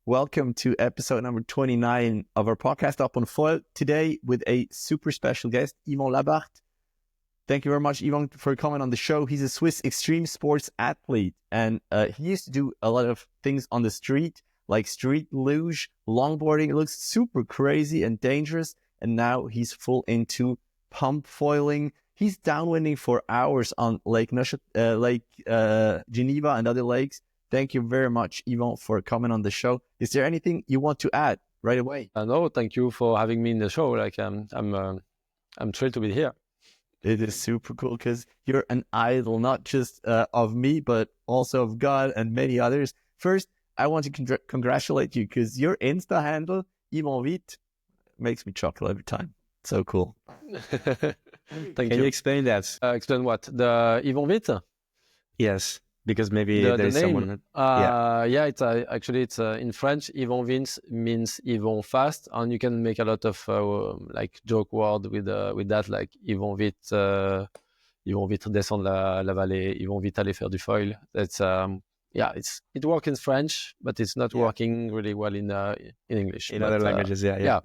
Welcome to episode number 29 of our podcast Up on Foil. Today with a super special guest, Yvon Labarthe. Thank you very much, Yvon, for coming on the show. He's a Swiss extreme sports athlete, and he used to do a lot of things on the street, like street luge, longboarding. It looks super crazy and dangerous, and now he's full into pump foiling. He's downwinding for hours on Lake Geneva and other lakes. Thank you very much, Yvon, for coming on the show. Is there anything you want to add right away? No, thank you for having me in the show. I'm thrilled to be here. It is super cool because you're an idol, not just of me, but also of God and many others. First, I want to congratulate you because your Insta handle, Yvon Vite, makes me chuckle every time. So cool. Can you explain that? Explain what? The Yvon Vite? Yes, because maybe there's someone. It's actually in French. Yvon Vite means Yvon fast, and you can make a lot of joke word with that, like Yvon Vite descend la vallée, Yvon Vite aller faire du foil. That's it works in French, but it's not working really well in English. In other languages, yeah.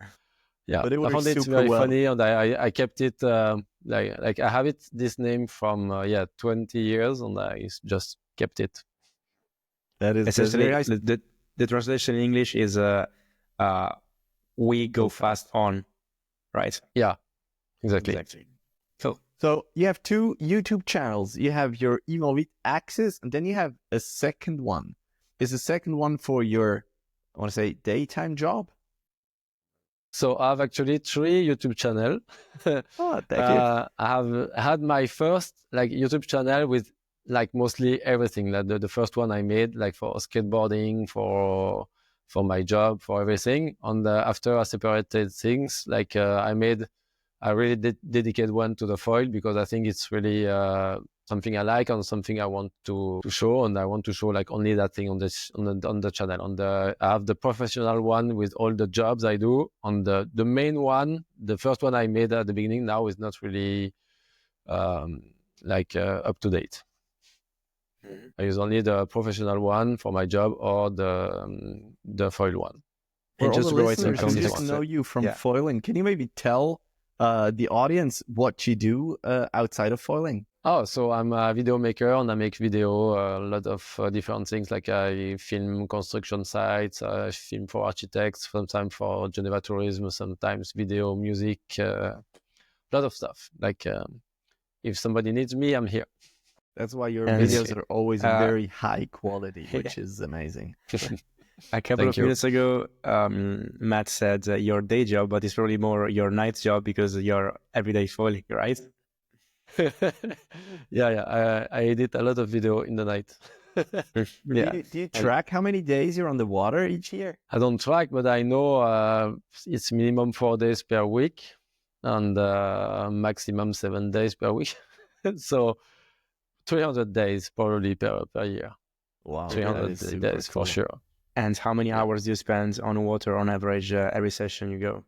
But I found it very funny, and I kept it like I have this name from 20 years, and I just kept it. That is essentially very nice. The translation in English is we go fast on, right? Yeah, exactly. Cool. So you have two YouTube channels. You have your Yvon Vite Axis, and then you have a second one. Is the second one for your, I want to say, daytime job? So I have actually 3 YouTube channels. Oh, thank you. I have had my first YouTube channel with mostly everything. Like the first one I made for skateboarding, for my job, for everything. And after I separated things, I really dedicate one to the foil because I think it's really something I like and something I want to show, and I want to show only that thing on the channel. I have the professional one with all the jobs I do. On the main one, the first one I made at the beginning, now is not really up to date. Mm-hmm. I use only the professional one for my job or the foil one. For all the listeners who just know you from foiling, can you maybe tell the audience what you do outside of foiling? Oh, so I'm a video maker, and I make video, a lot of different things. Like I film construction sites, I film for architects, sometimes for Geneva tourism, sometimes video, music, a lot of stuff. If somebody needs me, I'm here. That's why your videos are always very high quality, which is amazing. A couple of minutes ago, Matt said your day job, but it's probably more your night job because you're everyday foiling, right? I edit a lot of video in the night. Do you track how many days you're on the water each year? I don't track, but I know it's minimum 4 days per week and maximum 7 days per week. So 300 days probably per year. Wow, 300 days for sure. And how many hours do you spend on water on average every session you go?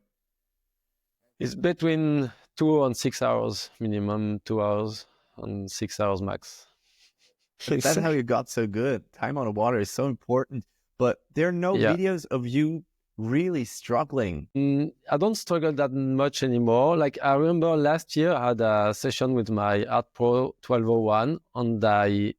It's between 2 and 6 hours minimum, 2 hours and 6 hours max. That's how you got so good. Time on the water is so important, but there are no videos of you really struggling. I don't struggle that much anymore. I remember last year I had a session with my Art Pro 1201, and I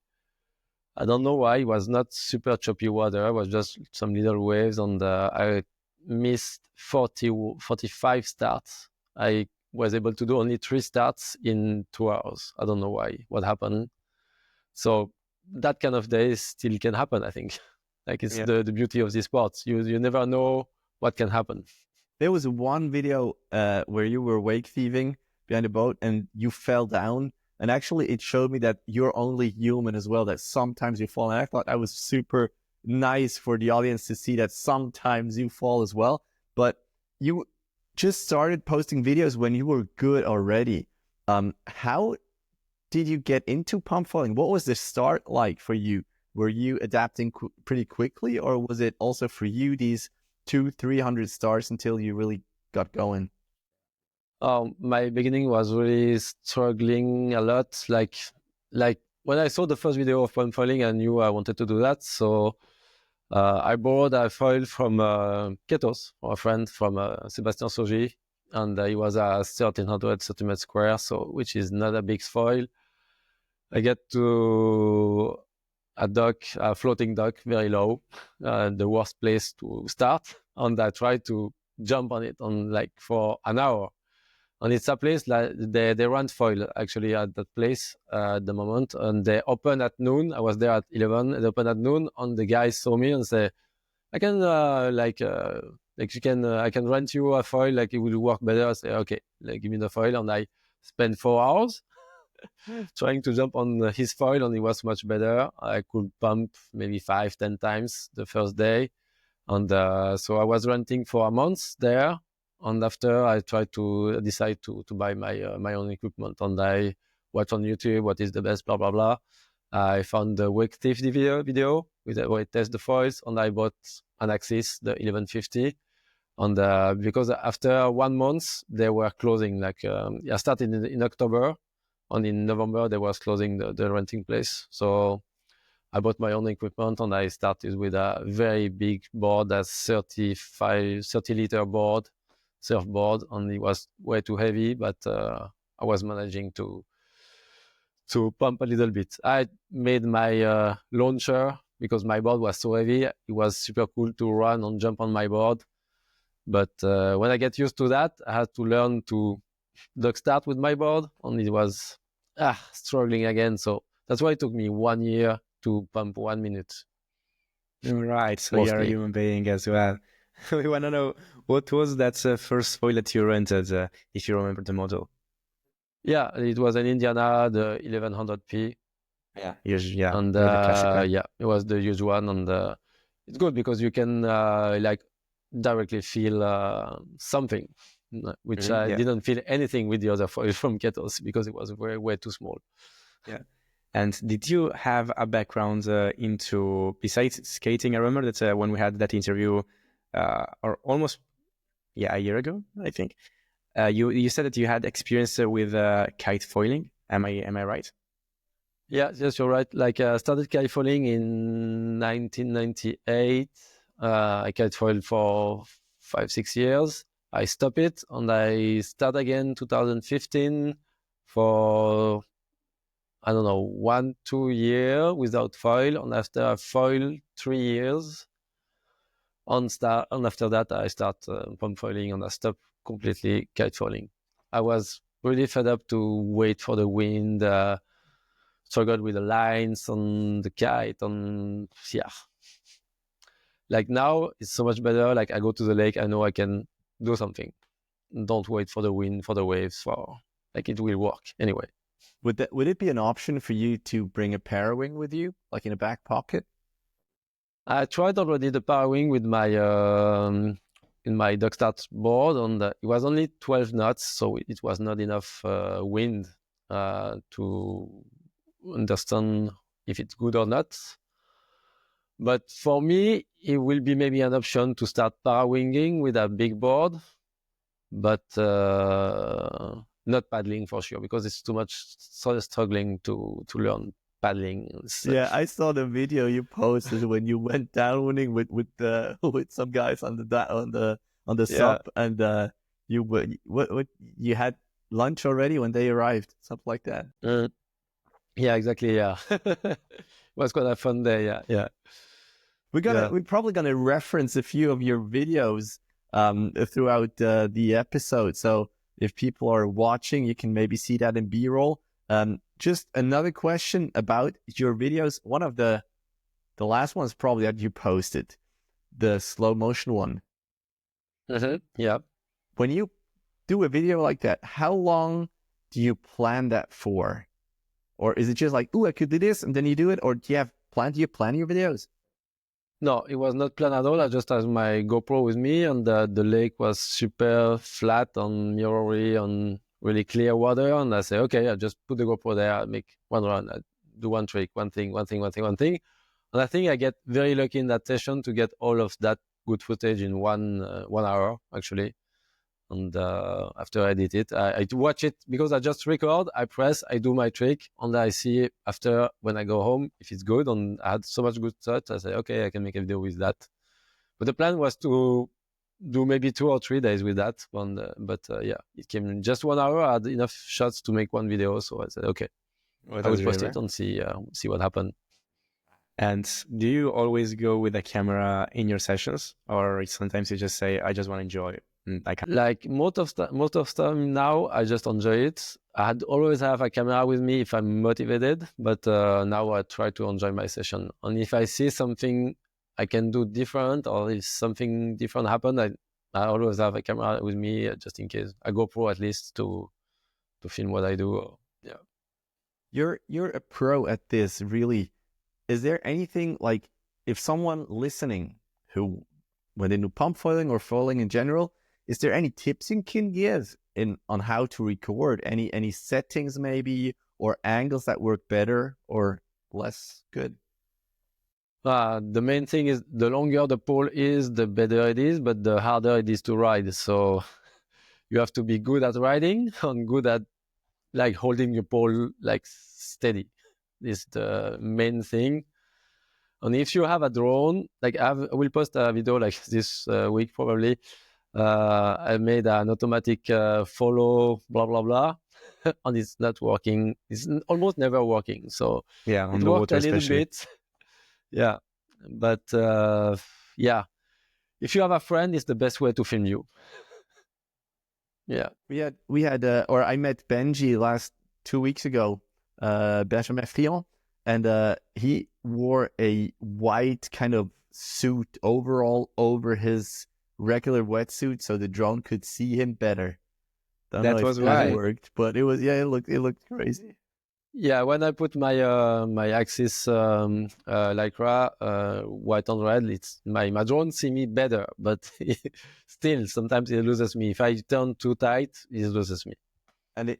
don't know why, it was not super choppy water, it was just some little waves, and I missed 45 starts. I was able to do only 3 starts in 2 hours. I don't know why, what happened. So that kind of day still can happen, I think. It's the beauty of this sport. You never know what can happen. There was one video where you were wake thieving behind a boat and you fell down. And actually it showed me that you're only human as well, that sometimes you fall. And I thought that was super nice for the audience to see that sometimes you fall as well. But you just started posting videos when you were good already. How did you get into pump foiling? What was the start like for you? Were you adapting pretty quickly, or was it also for you these 200-300 starts until you really got going? My beginning was really struggling a lot. Like when I saw the first video of pump foiling, I knew I wanted to do that. So I borrowed a foil from Ketos, from a friend from Sébastien Saugy, and it was a 1300 centimeter square, so which is not a big foil. I get to a floating dock, very low, the worst place to start, and I try to jump on it for an hour. And it's a place like they run foil actually at that place at the moment, and they open at noon. I was there at 11. They open at noon, and the guys saw me and say, "I can you can I can rent you a foil, like it will work better." I say, "Okay, give me the foil," and I spent 4 hours trying to jump on his foil, and it was much better. I could pump maybe 5-10 times the first day, and so I was renting for a month there. And after I tried to decide to buy my own equipment, and I watched on YouTube what is the best, blah blah blah. I found the wake thief video where I test the foils, and I bought an Axis, the 1150. And because after 1 month they were closing, I started in October, and in November they was closing the renting place. So I bought my own equipment, and I started with a very big board, that's 30 liter board, surfboard, and it was way too heavy, but I was managing to pump a little bit. I made my launcher because my board was so heavy. It was super cool to run and jump on my board. But when I get used to that, I had to learn to duck start with my board, and it was struggling again. So that's why it took me 1 year to pump 1 minute. Right, so you're a human being as well. We want to know, what was that first foil that you rented, if you remember the model? Yeah, it was an Indiana, the 1100p. Yeah, and the classic, yeah, it was the huge one, and it's good because you can directly feel something, which I didn't feel anything with the other foil from Ketos because it was way too small. Yeah. And did you have a background into, besides skating? I remember that when we had that interview, or almost a year ago, I think, you said that you had experience with kite foiling. Am I right? Yeah, yes, you're right. I started kite foiling in 1998. I kite foiled for 5-6 years. I stopped it, and I start again 2015 for, I don't know, 1-2 years without foil, and after I foiled 3 years, and after that I start pump foiling, and I stopped completely kite foiling. I was really fed up to wait for the wind, struggled with the lines on the kite, and now it's so much better. I go to the lake, I know I can do something. Don't wait for the wind, for the waves, it will work anyway. Would it be an option for you to bring a Parawing with you, in a back pocket? I tried already the Parawing with my in my duck start board, and it was only 12 knots, so it was not enough wind to understand if it's good or not. But for me, it will be maybe an option to start Parawinging with a big board, but not paddling for sure, because it's too much struggling to learn paddling. Yeah, I saw the video you posted when you went downwinding with some guys on the SUP, and you had lunch already when they arrived, something like that. Yeah, exactly. Yeah, it was quite a fun day. Yeah. We're probably gonna reference a few of your videos throughout the episode. So if people are watching, you can maybe see that in B-roll. Just another question about your videos. One of the last ones probably that you posted, the slow motion one. Yeah. When you do a video like that, how long do you plan that for? Or is it just I could do this, and then you do it? Or do you plan your videos? No, it was not planned at all. I just had my GoPro with me, and the lake was super flat and mirrory and really clear water. And I say, okay, I just put the GoPro there, I make one run, I do one trick, one thing. And I think I get very lucky in that session to get all of that good footage in 1 hour, actually. And after I edit it, I watch it because I just record, I press, I do my trick, and I see after when I go home if it's good. And I had so much good thoughts, I say, okay, I can make a video with that. But the plan was to do maybe 2 or 3 days with that one. But yeah, it came in just 1 hour. I had enough shots to make one video. So I said, okay, I will post it and see what happened. And do you always go with a camera in your sessions, or sometimes you just say, I just want to enjoy it? Like most of time now, I just enjoy it. I'd always have a camera with me if I'm motivated, but now I try to enjoy my session. And if I see something I can do different, or if something different happened, I always have a camera with me just in case. A GoPro at least to film what I do. Yeah. You're a pro at this, really. Is there anything, like, if someone listening who went into pump foiling or foiling in general, is there any tips you can give on how to record? Any settings maybe, or angles that work better or less good? The main thing is the longer the pole is, the better it is, but the harder it is to ride. So you have to be good at riding and good at like holding your pole like steady. Is the main thing. And if you have a drone, like I will post a video like this week probably. I made an automatic follow, blah blah blah, and it's not working. It's almost never working. So yeah, on it the worked water a little especially. bit. Yeah, but yeah, if you have a friend, it's the best way to film you. Yeah, we had or I met Benji last 2 weeks ago, Benjamin Frion, and he wore a white kind of suit overall over his regular wetsuit, so the drone could see him better. That was why it worked, but it looked crazy. Yeah, when I put my my Axis Lycra white on red, it's my drone see me better, but still sometimes it loses me. If I turn too tight, it loses me. And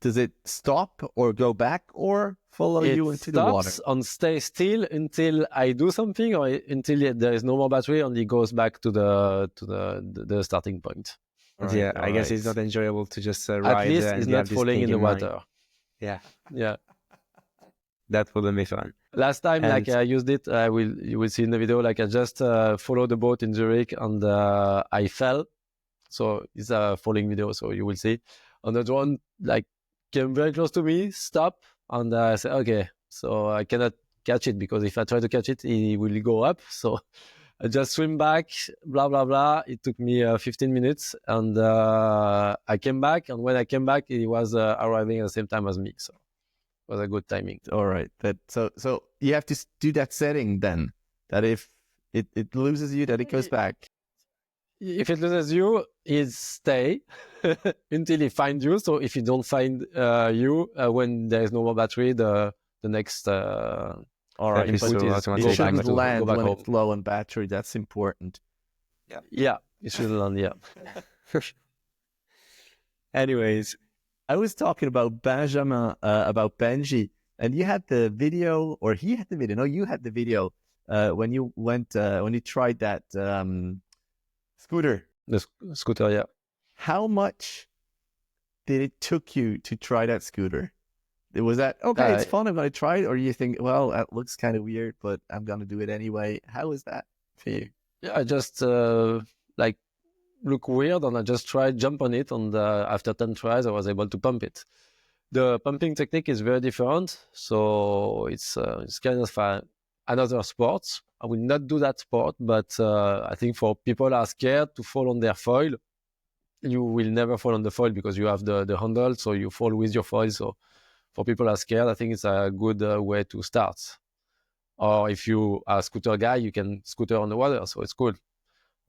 does it stop or go back or follow you into the water? It stops and stay still until I do something, or until there is no more battery, and it goes back to the starting point. Yeah, I guess it's not enjoyable to just ride. At least it's not falling in the water. Yeah. Yeah. That wouldn't be fun. Last time, like I used it, you will see in the video, like I just followed the boat in Zurich and I fell. So it's a falling video, so you will see. And the drone like came very close to me, stop, and I said, okay, so I cannot catch it because if I try to catch it, it will go up. So I just swim back, blah, blah, blah. It took me 15 minutes and I came back. And when I came back, it was arriving at the same time as me. So it was a good timing. All right. So you have to do that setting then, that if it loses you, that it goes back. If it loses you, it stay until it finds you. So if it don't find you, when there is no more battery, the next... All right, it shouldn't land when it's low on battery. That's important. Yeah, it should land. Yeah. Anyways, I was talking about Benjamin, about Benji, and you had the video, or he had the video. No, you had the video when you went when you tried that scooter. The scooter, yeah. How much did it took you to try that scooter? Was that, okay, it's fun, I'm going to try it? Or you think, well, that looks kind of weird, but I'm going to do it anyway. How is that for you? Yeah, I just like look weird and I just tried, jump on it. And after 10 tries, I was able to pump it. The pumping technique is very different. So it's kind of another sport. I will not do that sport, but I think for people who are scared to fall on their foil, you will never fall on the foil because you have the handle. So you fall with your foil. So for people who are scared, I think it's a good way to start. Or if you are a scooter guy, you can scooter on the water, so it's cool.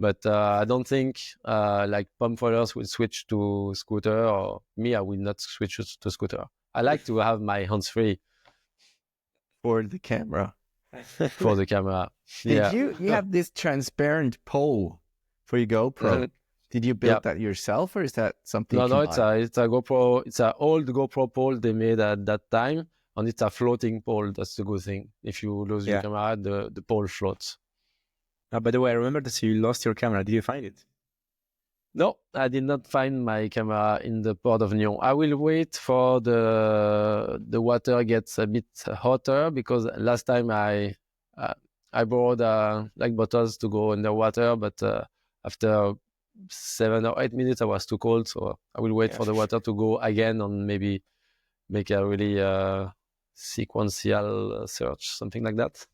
But I don't think like pump foilers will switch to scooter, or me, I will not switch to scooter. I like to have my hands free. For the camera. For the camera. Did you have this transparent pole for your GoPro? Did you build that yourself, or is that something? No, it's a GoPro. It's an old GoPro pole they made at that time, and it's a floating pole. That's the good thing. If you lose your camera, the pole floats. By the way, I remember that you lost your camera. Did you find it? No, I did not find my camera in the port of Nyon. I will wait for the water gets a bit hotter, because last time I borrowed like bottles to go underwater, but after 7 or 8 minutes I was too cold, so I will wait for the water to go again and maybe make a really sequential search, something like that.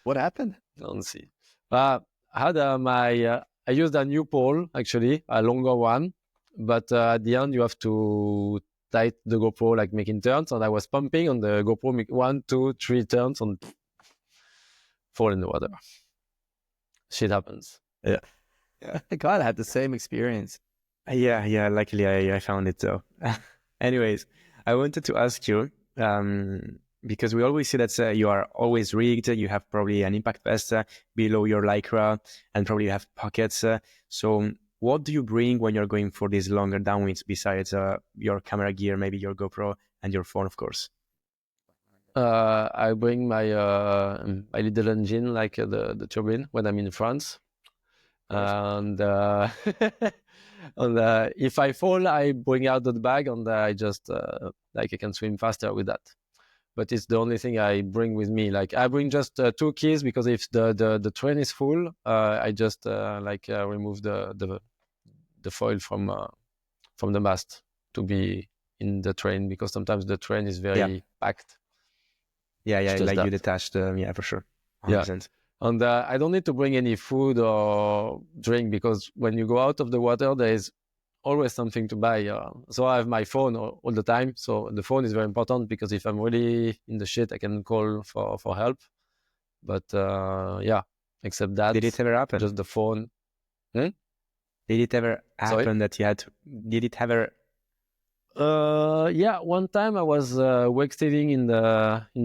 What happened? Let's see. I had I used a new pole, actually, a longer one, but at the end you have to tight the GoPro, like making turns, and I was pumping on the GoPro, make 1, 2, 3 turns, and fall in the water. Shit happens. Yeah. God, I had the same experience. Yeah. Luckily, I found it though. Anyways, I wanted to ask you, because we always see that you are always rigged. You have probably an impact vest below your Lycra, and probably you have pockets. So what do you bring when you're going for these longer downwinds besides your camera gear, maybe your GoPro and your phone, of course? I bring my my little engine, like the turbine, when I'm in France. And and if I fall, I bring out the bag, and I just like I can swim faster with that. But it's the only thing I bring with me. Like I bring just 2 keys, because if the train is full, I just remove the foil from the mast to be in the train, because sometimes the train is very packed. Yeah, like that. You detached, for sure. 100%. Yeah. And I don't need to bring any food or drink, because when you go out of the water, there is always something to buy. So I have my phone all the time. So the phone is very important, because if I'm really in the shit, I can call for help. But except that. Did it ever happen? Just the phone. Did it ever happen that you had to, did it ever? One time I was wake steering in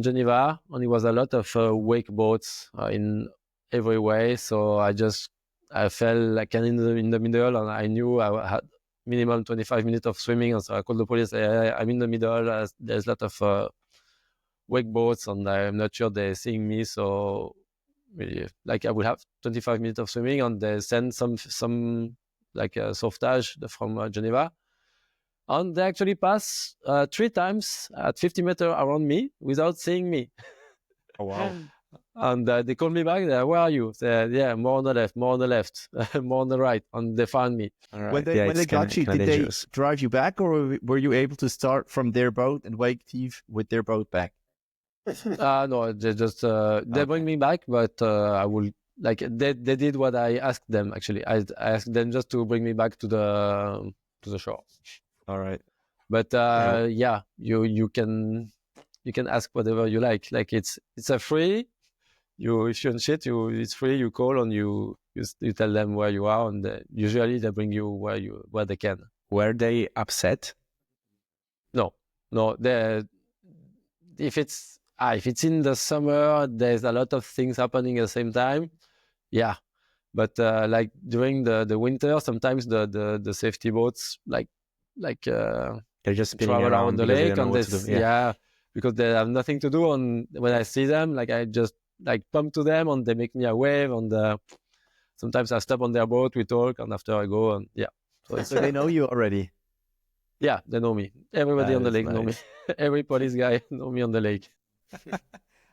Geneva, and it was a lot of wake boats in every way. So I fell like in the middle, and I knew I had minimum 25 minutes of swimming, and so I called the police. I'm in the middle. There's a lot of wake boats, and I'm not sure they're seeing me. So really, like I will have 25 minutes of swimming, and they send some like sauvetage from Geneva. And they actually pass 3 times at 50 meters around me without seeing me. Oh, wow. And they called me back. Where are you? Said, yeah, more on the left, more on the left, more on the right. And they found me. All right. When they got you, did they drive you back, or were you able to start from their boat and wake thief with their boat back? No, they just they bring me back, but I will like they did what I asked them. Actually, I asked them just to bring me back to the shore. All right. But you can ask whatever you like. Like it's a free. If you're on shit, it's free. You call and you tell them where you are, and usually they bring you where they can. Were they upset? No. If it's in the summer, there's a lot of things happening at the same time. Yeah. But like during the winter, sometimes the safety boats they're just spinning around the lake, and because they have nothing to do. And when I see them, like I just like pump to them, and they make me a wave. And sometimes I stop on their boat, we talk, and after I go, and So they know you already. Yeah, they know me. Everybody on the lake know me. Every police guy know me on the lake.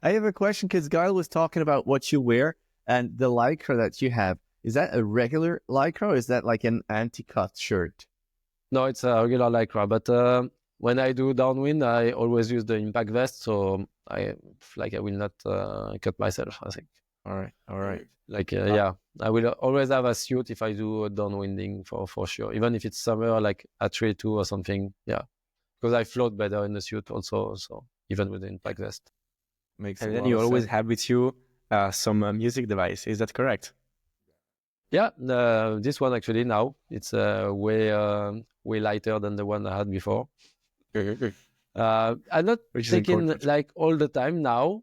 I have a question, because Guy was talking about what you wear and the Lycra that you have. Is that a regular Lycra, or is that like an anti-cut shirt? No, it's a regular Lycra, but when I do downwind, I always use the impact vest, so I will not cut myself, I think. All right. I will always have a suit if I do downwinding for sure, even if it's summer, like a 3-2 or something. Yeah, because I float better in the suit also, so even with the impact vest. And then you always have with you some music device. Is that correct? Yeah, this one actually now it's way lighter than the one I had before. I'm not taking like all the time now.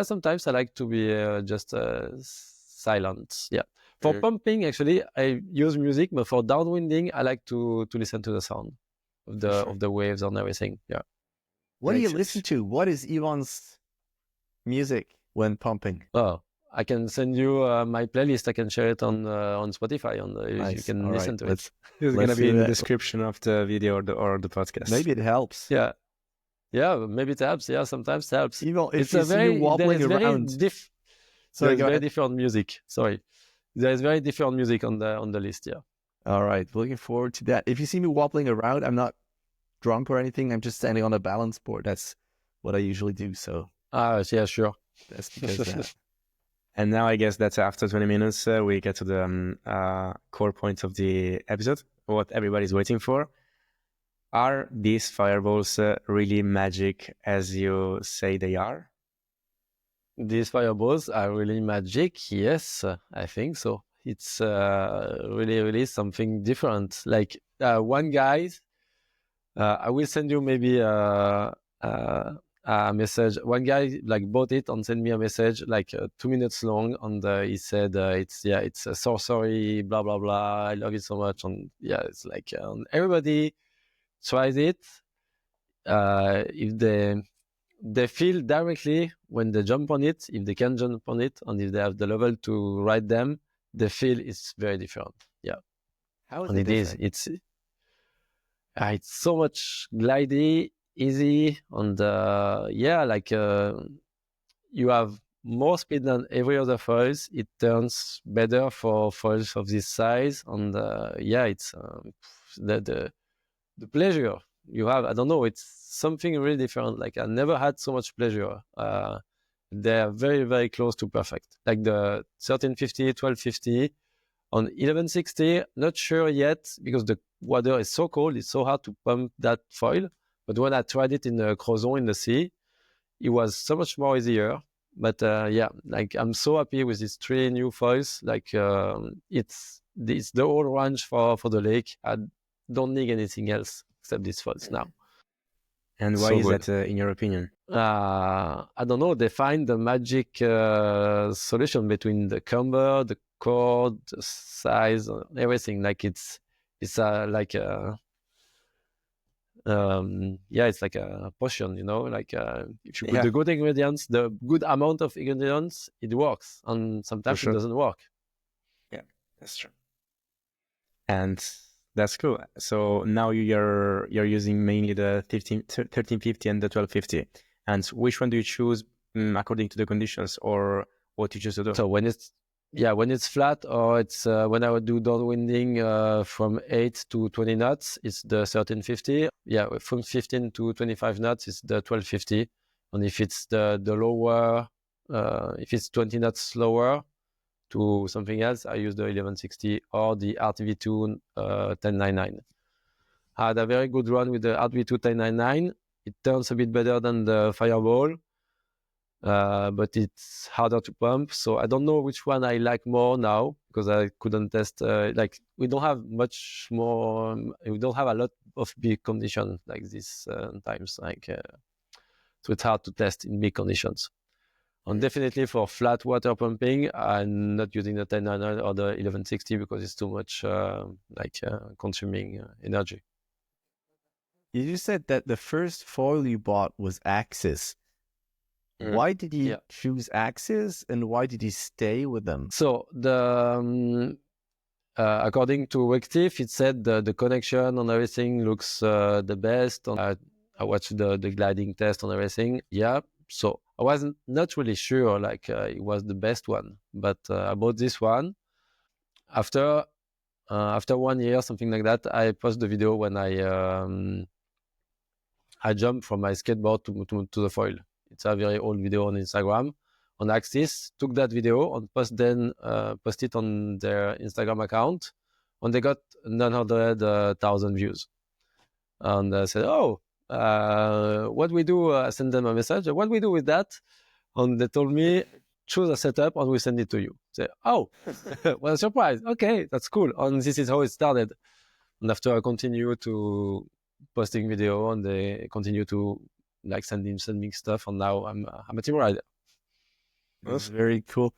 Sometimes I like to be just silent. Yeah. For pumping, actually, I use music, but for downwinding, I like to listen to the sound of the waves and everything. Yeah. What do you listen to? What is Yvon's music when pumping? Oh, I can send you my playlist. I can share it on Spotify. If you can listen to it. It's gonna be in the description of the video or the podcast. Maybe it helps. Yeah, maybe it helps. Yeah, sometimes it helps. Even if It's you see me wobbling around. There's very different music. Sorry, there is very different music on the list. Yeah. All right, looking forward to that. If you see me wobbling around, I'm not drunk or anything. I'm just standing on a balance board. That's what I usually do. So. Yeah, sure. That's because that. And now I guess that's after 20 minutes, we get to the core points of the episode, what everybody's waiting for. Are these fireballs really magic as you say they are? These fireballs are really magic. Yes, I think so. It's really something different. Like one guy, I will send you maybe a message. One guy like bought it and sent me a message like 2 minutes long, and he said it's a sorcery, blah blah blah. I love it so much, and yeah, it's like everybody tries it. If they feel directly when they jump on it, if they can jump on it, and if they have the level to ride them, the feel is very different. Yeah, how is and it different? It's so much glidey, easy, and you have more speed than every other foils. It turns better for foils of this size, and it's the pleasure you have. I don't know, it's something really different. Like I never had so much pleasure. They're very, very close to perfect. Like the 1350, 1250, on 1160, not sure yet because the water is so cold. It's so hard to pump that foil. But when I tried it in the Crozon in the sea, it was so much more easier. But like I'm so happy with these 3 new foils. Like it's the whole range for the lake. I don't need anything else except these foils now. And why is that in your opinion? I don't know. They find the magic solution between the camber, the cord, the size, everything. Like it's like a it's like a potion, like if you put the good ingredients, the good amount of ingredients, it works, and sometimes it doesn't work. Yeah, that's true. And that's cool. So now you're using mainly the 1350 and the 1250. And which one do you choose according to the conditions, or what you choose to do? So when it's flat, or it's when I would do downwinding from 8 to 20 knots, it's the 1350. Yeah, from 15 to 25 knots, it's the 1250. And if it's the lower, if it's 20 knots slower to something else, I use the 1160 or the RTV2 1099. I had a very good run with the RTV2 1099. It turns a bit better than the Fireball. But it's harder to pump, so I don't know which one I like more now because I couldn't test. Like we don't have much more. We don't have a lot of big conditions like this times. So it's hard to test in big conditions. And definitely for flat water pumping, I'm not using the 1099 or the 1160 because it's too much consuming energy. You said that the first foil you bought was Axis. Why did you choose Axis, and why did you stay with them? So the according to Wektif, it said the connection and everything looks the best. I watched the gliding test and everything. Yeah, so I wasn't not really sure it was the best one, but I bought this one after 1 year, something like that. I posted the video when I jumped from my skateboard to the foil. It's a very old video on Instagram. On Axis, took that video and post it on their Instagram account, and they got 900,000 views. And I said, what we do? I sent them a message. What we do with that? And they told me, choose a setup and we send it to you. I said, what a surprise. Okay, that's cool. And this is how it started. And after I continue to posting video, and they continue to send me stuff, and now I'm a team rider. That's very cool.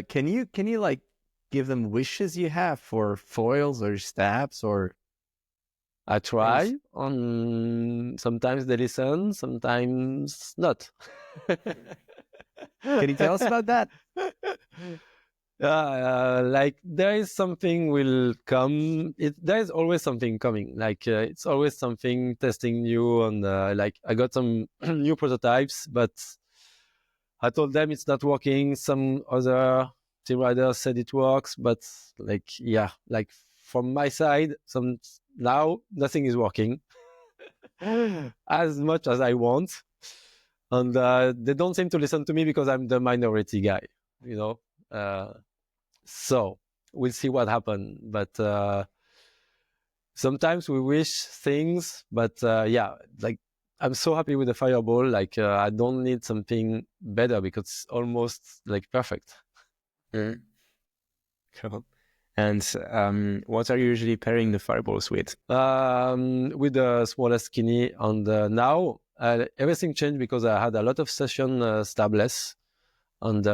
Can you give them wishes you have for foils or stabs or? I try. Sometimes they listen, sometimes not. Can you tell us about that? Like there is something will come. There is always something coming. Like it's always something testing new, and like I got some new prototypes, but I told them it's not working. Some other team riders said it works, but like yeah, like from my side, now nothing is working as much as I want, and they don't seem to listen to me because I'm the minority guy, you know. So we'll see what happens. But sometimes we wish things, but yeah, like I'm so happy with the Fireball. Like I don't need something better because it's almost like perfect. Mm. Cool. And what are you usually pairing the Fireballs with? With the smallest skinny, and now everything changed because I had a lot of session Stabless, and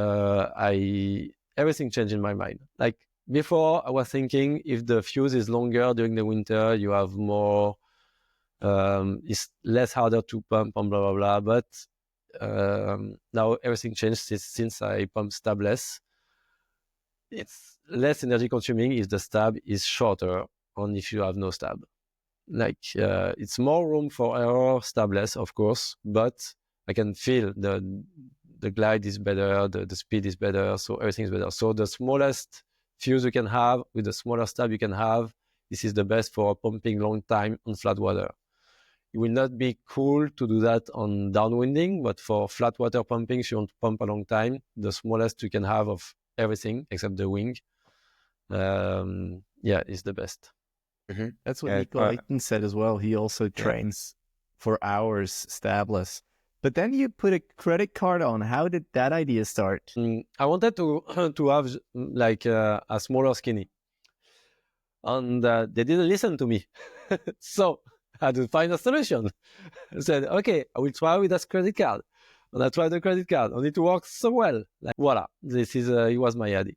everything changed in my mind. Like before, I was thinking if the fuse is longer during the winter, you have more, it's less harder to pump and blah, blah, blah. But now everything changed since I pump Stabless. It's less energy consuming if the stab is shorter and if you have no stab. Like it's more room for error Stabless, of course, but I can feel the glide is better, the speed is better, so everything is better. So the smallest fuse you can have with the smaller stab you can have, this is the best for pumping long time on flat water. It will not be cool to do that on downwinding, but for flat water pumping, if you want to pump a long time, the smallest you can have of everything except the wing, yeah, is the best. Mm-hmm. That's what Nico Leighton said as well. He also trains for hours stabless. But then you put a credit card on. How did that idea start? I wanted to have like a smaller skinny, and they didn't listen to me. So I had to find a solution. I said, okay, I will try with that credit card. And I tried the credit card, and it works so well. Like voila, this is it was my idea.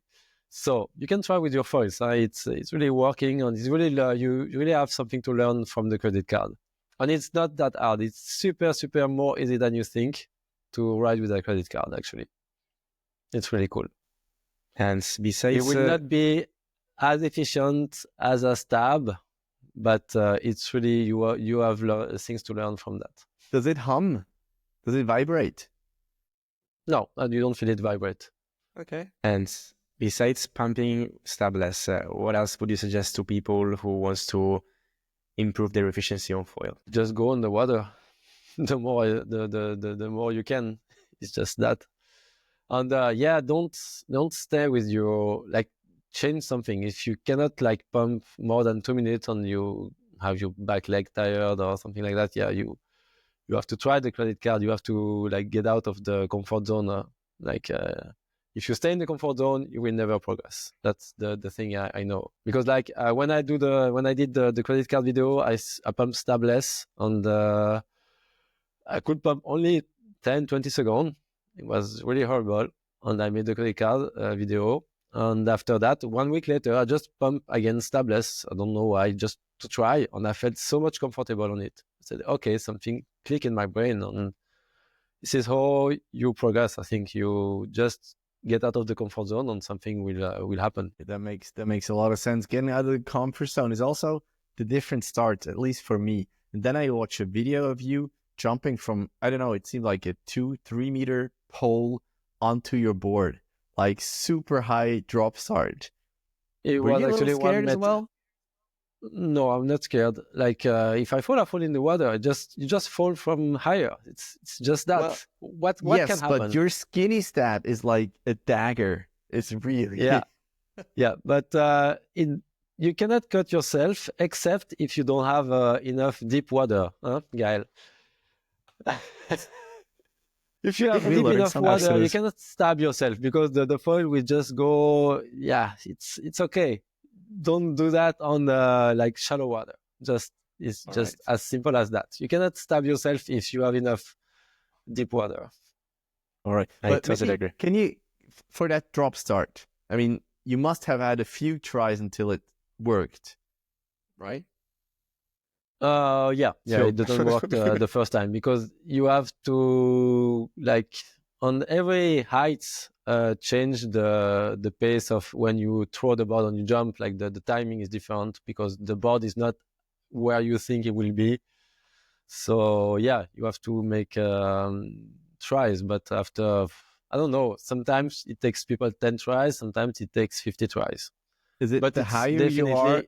So you can try with your foils. It's really working, and it's really you really have something to learn from the credit card. And it's not that hard. It's super, super more easy than you think to ride with a credit card, actually. It's really cool. And besides... It will not be as efficient as a stab, but it's really, you have things to learn from that. Does it hum? Does it vibrate? No, and you don't feel it vibrate. Okay. And besides pumping stabless, what else would you suggest to people who wants to improve their efficiency on foil? Just go on the water. The more you can. It's just that. And yeah, don't stay with your, like, change something. If you cannot like pump more than 2 minutes and you have your back leg tired or something like that, yeah, you have to try the credit card. You have to like get out of the comfort zone. If you stay in the comfort zone, you will never progress. That's the thing I know. Because like when I did the credit card video, I pumped stabless, and I could pump only 10-20 seconds. It was really horrible. And I made the credit card video. And after that, 1 week later, I just pumped again stabless. I don't know why, just to try. And I felt so much comfortable on it. I said, okay, something clicked in my brain. And this is how you progress. I think you just get out of the comfort zone and something will happen. That makes a lot of sense. Getting out of the comfort zone is also the different starts, at least for me. And then I watch a video of you jumping from, I don't know, it seemed like a 2-3 meter pole onto your board, like super high drop start. Were you actually scared as well? No, I'm not scared. Like if I fall in the water, you just fall from higher. It's just that. Well, what yes, can happen? But your skinny stab is like a dagger. It's really yeah. But you cannot cut yourself except if you don't have enough deep water, huh, Gael? If you have deep enough water, you cannot stab yourself because the foil will just go. Yeah, it's okay. Don't do that on like shallow water. It's just as simple as that. You cannot stab yourself if you have enough deep water. All right, I totally agree. Can you, for that drop start? I mean, you must have had a few tries until it worked, right? Yeah, it doesn't work the first time because you have to like on every height change the pace of when you throw the board and you jump. Like the timing is different because the board is not where you think it will be. So yeah, you have to make tries, but after, I don't know, sometimes it takes people 10 tries, sometimes it takes 50 tries. Is it But the it's higher you are,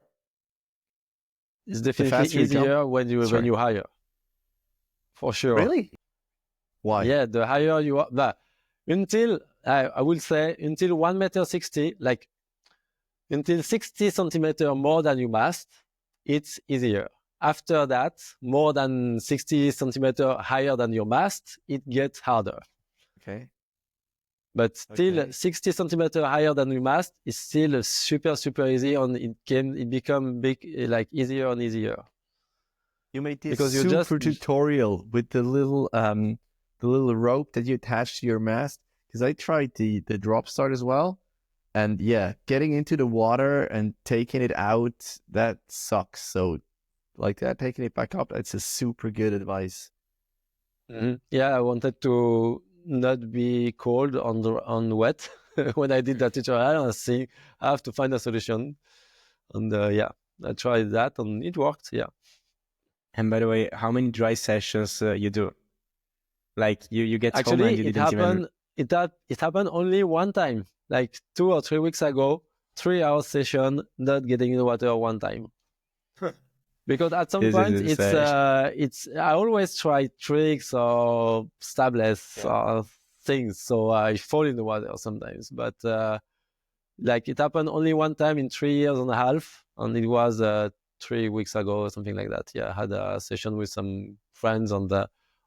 it's the definitely faster you jump? easier when Sorry. you hire, for sure. Really? Why? Yeah, the higher you are, but until I will say until 1.60 m, like until 60 centimeter more than your mast, it's easier. After that, more than 60 centimeter higher than your mast, it gets harder. Okay. But still, Okay. 60 centimeter higher than your mast is still super, super easy, and it become big, like easier and easier. You made this Because you super just tutorial with the little rope that you attach to your mast. Because I tried the drop start as well, and yeah, getting into the water and taking it out, that sucks. So like that, taking it back up, that's a super good advice. Yeah, I wanted to not be cold on wet when I did that tutorial. I think I have to find a solution, and yeah, I tried that and it worked. Yeah. And by the way, how many dry sessions you do? Like you get home and Actually, you it didn't even. happened. It happened only one time, like 2 or 3 weeks ago. 3 hour session, not getting in the water one time. Because at some This point, is it's. I always try tricks or Stabless or things, so I fall in the water sometimes. But like it happened only one time in 3 years and a half, and it was 3 weeks ago or something like that. Yeah, I had a session with some friends and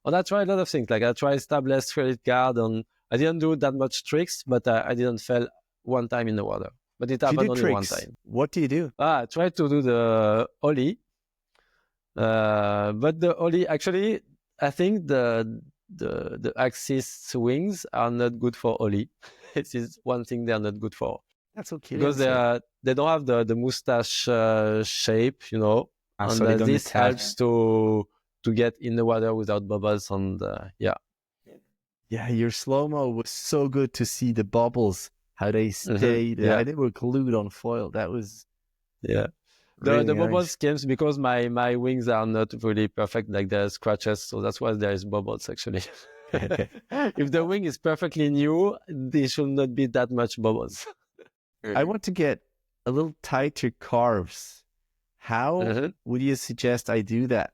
I tried a lot of things. Like I tried Stabless, credit card, and I didn't do that much tricks, but I didn't fall one time in the water. But it happened only one time. What do you do? I tried to do the ollie. But the ollie, actually, I think the axis wings are not good for ollie. This is one thing they are not good for. That's okay. Because they don't have the mustache shape, you know, and so they don't this attach. helps to get in the water without bubbles, and yeah. Yeah, your slow-mo was so good to see the bubbles, how they stayed. Yeah. They were glued on foil. That was The really bubbles nice. came because my wings are not really perfect, like there's scratches, so that's why there is bubbles actually. If the wing is perfectly new, there should not be that much bubbles. I want to get a little tighter carves. How would you suggest I do that?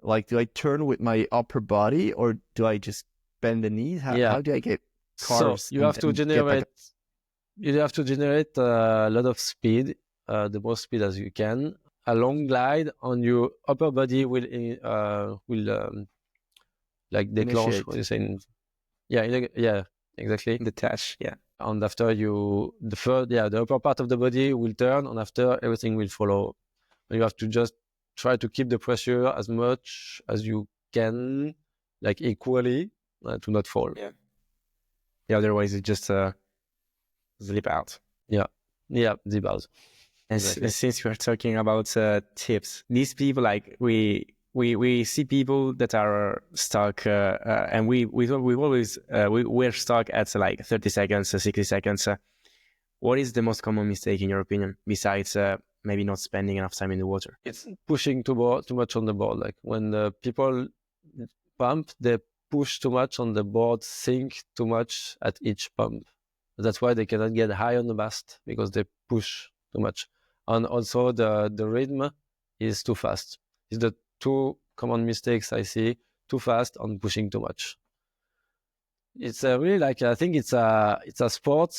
Like, do I turn with my upper body or do I just bend the knees? How do I get carves? So you have to generate a lot of speed, the most speed as you can. A long glide on your upper body will like declenche. What you saying? Yeah, exactly. Detach. Yeah. And after the upper part of the body will turn, and after everything will follow. And you have to just try to keep the pressure as much as you can, like equally, to not fall. Yeah. Otherwise, it just zip out. Yeah, zip out. And since we are talking about tips, these people, like we see people that are stuck, and we're stuck at like 30 seconds, 60 seconds. What is the most common mistake in your opinion, besides maybe not spending enough time in the water? It's pushing too much on the board. Like when the people pump, they push too much on the board, sink too much at each pump. That's why they cannot get high on the mast, because they push too much. And also the rhythm is too fast. It's the two common mistakes I see: too fast and pushing too much. It's really like, I think it's a sport.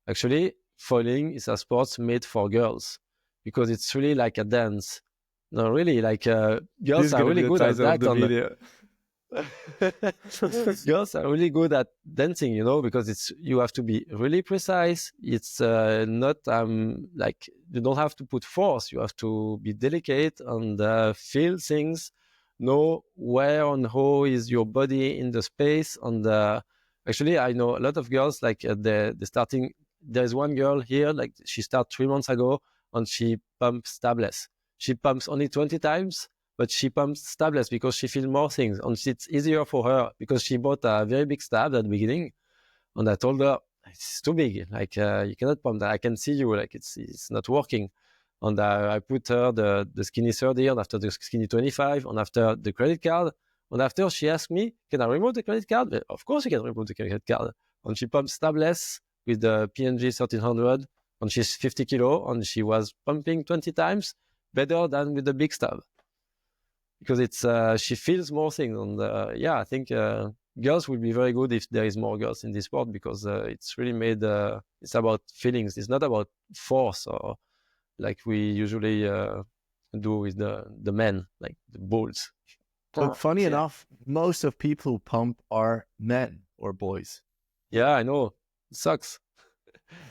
Actually, foiling is a sport made for girls, because it's really like a dance. No, really, like girls are really good at that. Girls are really good at dancing, you know, because you have to be really precise. It's not like you don't have to put force. You have to be delicate and feel things, know where and how is your body in the space. And actually, I know a lot of girls, like they're starting. There's one girl here, like she started 3 months ago, and she pumps Stabless. She pumps only 20 times, but she pumps Stabless because she feels more things, and it's easier for her because she bought a very big stab at the beginning, and I told her it's too big, like you cannot pump that. I can see you, like it's not working. And I put her the skinny 30, and after the skinny 25, and after the credit card. And after she asked me, can I remove the credit card? Of course you can remove the credit card. And she pumped Stabless with the PNG 1300, and she's 50 kilo, and she was pumping 20 times better than with the big stab. Because it's she feels more things. And I think girls will be very good if there is more girls in this sport, because it's really made, it's about feelings. It's not about force or like we usually do with the men, like the bulls. But funny enough, most of people who pump are men or boys. Yeah, I know. It sucks.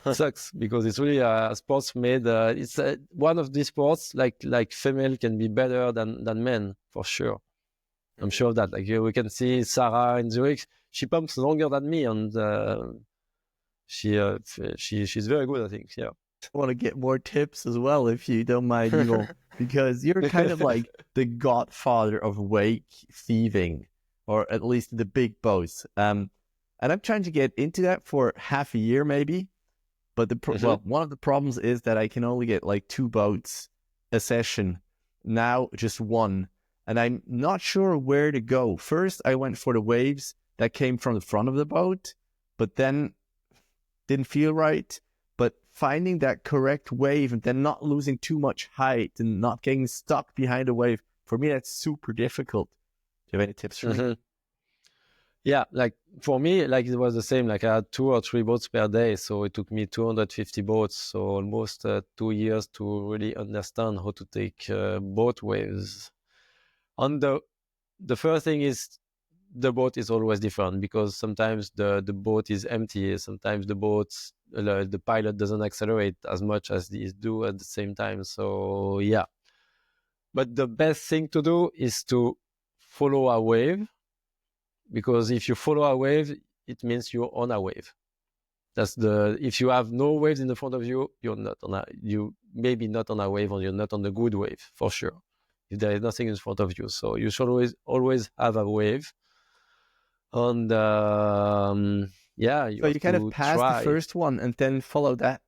It sucks because it's really a sports made. It's one of these sports like female can be better than men for sure. I'm sure of that. Like we can see Sarah in Zurich, she pumps longer than me, and she's very good, I think. Yeah. I want to get more tips as well, if you don't mind, Yvon, because you're kind of like the godfather of wake thieving, or at least the big boats. And I'm trying to get into that for half a year, maybe. But one of the problems is that I can only get like 2 boats a session. Now just 1, and I'm not sure where to go. First, I went for the waves that came from the front of the boat, but then didn't feel right. But finding that correct wave and then not losing too much height and not getting stuck behind a wave, for me, that's super difficult. Do you have any tips for me? Yeah, like for me, like it was the same. Like I had 2 or 3 boats per day, so it took me 250 boats, so almost 2 years to really understand how to take boat waves. And the first thing is the boat is always different, because sometimes the boat is empty, sometimes the pilot doesn't accelerate as much as these do at the same time. So yeah, but the best thing to do is to follow a wave, because if you follow a wave, it means you're on a wave. If you have no waves in the front of you, you maybe not on a wave, or you're not on the good wave for sure, if there is nothing in front of you. So you should always have a wave. And so you kind of pass the first one and then follow that.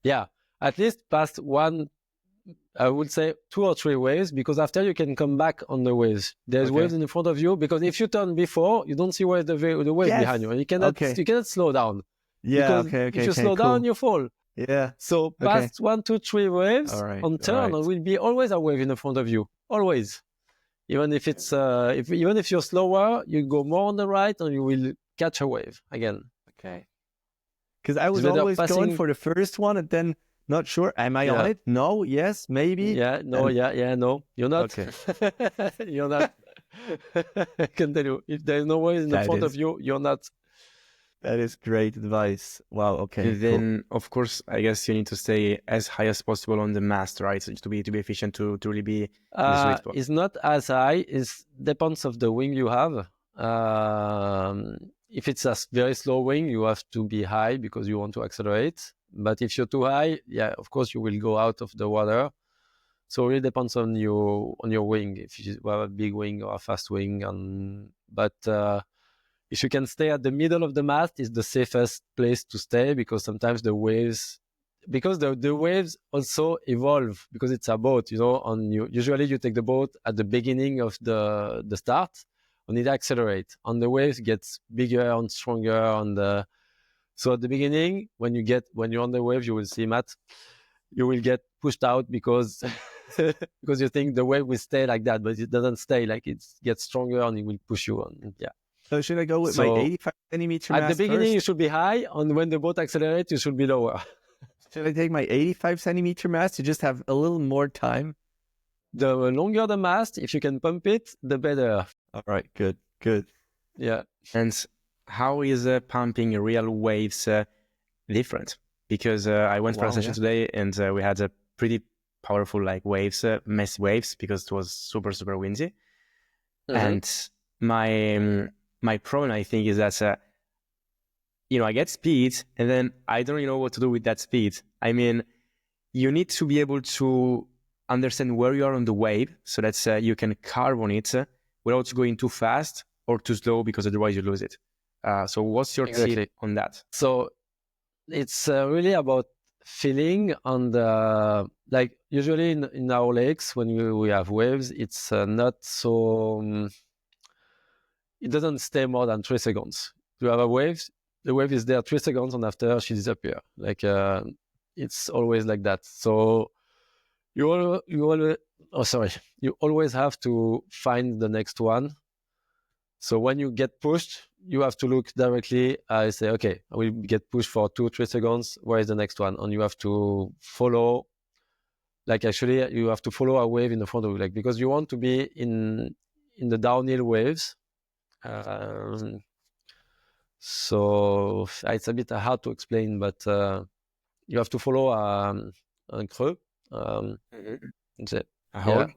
Yeah, at least past one, I would say 2 or 3 waves, because after you can come back on the waves. There's waves in the front of you, because if you turn before, you don't see where the wave behind you, and you cannot slow down. Yeah, because if you slow down, you fall. Yeah. So past 1, 2, 3 waves on turn, there will be always a wave in the front of you, always. Even if it's even if you're slower, you go more on the right, and you will catch a wave again. Okay. Because I was always going for the first one, and then not sure. Am I on it? No. Yes. Maybe. Yeah. No. No. You're not. Okay. You're not. I can tell you, if there is no wave in the front of you, you're not. That is great advice. Wow. Okay. And then, of course, I guess you need to stay as high as possible on the mast, right? So to be efficient, to really be in the sweet spot. It's not as high. It depends of the wing you have. If it's a very slow wing, you have to be high because you want to accelerate. But if you're too high, of course you will go out of the water. So it really depends on your wing. If you have a big wing or a fast wing, if you can stay at the middle of the mast, is the safest place to stay, because sometimes the waves also evolve, because it's a boat, and usually you take the boat at the beginning of the start, and it accelerates, and the waves gets bigger and stronger. And so at the beginning, when you're on the wave, you will see, Matt, you will get pushed out because because you think the wave will stay like that, but it doesn't stay. Like it gets stronger and it will push you on. Yeah. So should I go with my 85 centimeter mast at the beginning? First? You should be high, and when the boat accelerates, you should be lower. Should I take my 85 centimeter mast to just have a little more time? The longer the mast, if you can pump it, the better. All right, good. Yeah. And how is pumping real waves different? Because I went for a session today, and we had a pretty powerful waves, messy waves, because it was super, super windy. And my problem, I think, is that I get speed, and then I don't really know what to do with that speed. I mean, you need to be able to understand where you are on the wave, so that you can carve on it without going too fast or too slow, because otherwise you lose it. So what's your tip on that? So it's really about feeling on the, like usually in our lakes when we have waves, it's not so it doesn't stay more than 3 seconds. You have a wave, the wave is there 3 seconds, and after she disappears. Like it's always like that. So you always have to find the next one. So when you get pushed, you have to look directly. I say, okay, I will get pushed for 2-3 seconds. Where is the next one? And you have to follow. Like actually, you have to follow a wave in the front of you, like because you want to be in the downhill waves. So it's a bit hard to explain, but you have to follow un creux. A hole?